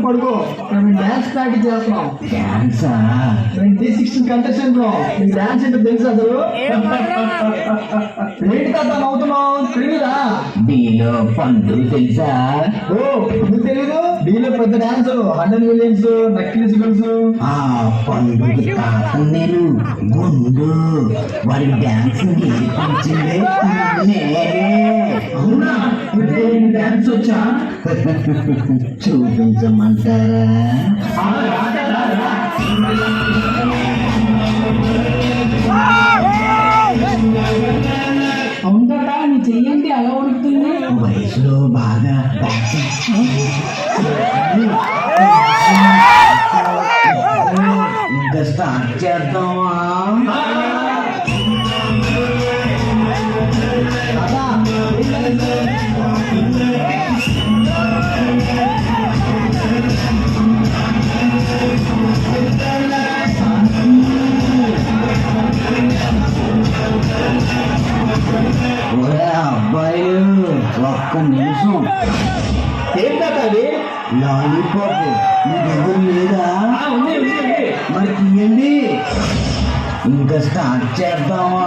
పడుకో dance practice చేస్తున్నాం. డాన్సా? 2016 contestant లో డాన్స్ అంటే తెలుసు అసలు. ఏంటి తాత నవ్వుతున్నావు? తెలీదా? డీలో పండు తెలుసా? ఓ నీకు తెలీదు? డీలో పెద్ద డాన్స్ 100 మిలియన్స్ నక్కిలీస్ తెలుసు. ఆ పండుగ తాత నేను గుండు వారి డాన్స్ నేర్పించిందే నేనే. అవునా? డాన్స్ వచ్చా? చూపించమంటారా? అవునట నీ చెయ్యండి అలా ఉడుకుతుంది. వయసులో బాగా ఇంకా స్టార్ట్ చేద్దామా? అబ్బాయి ఒక్క నిమిషం. ఏంటది? లాలీపాప్ మీ దగ్గర లేదా? మరి తీయండి. ఇంకా స్టార్ట్ చేద్దామా?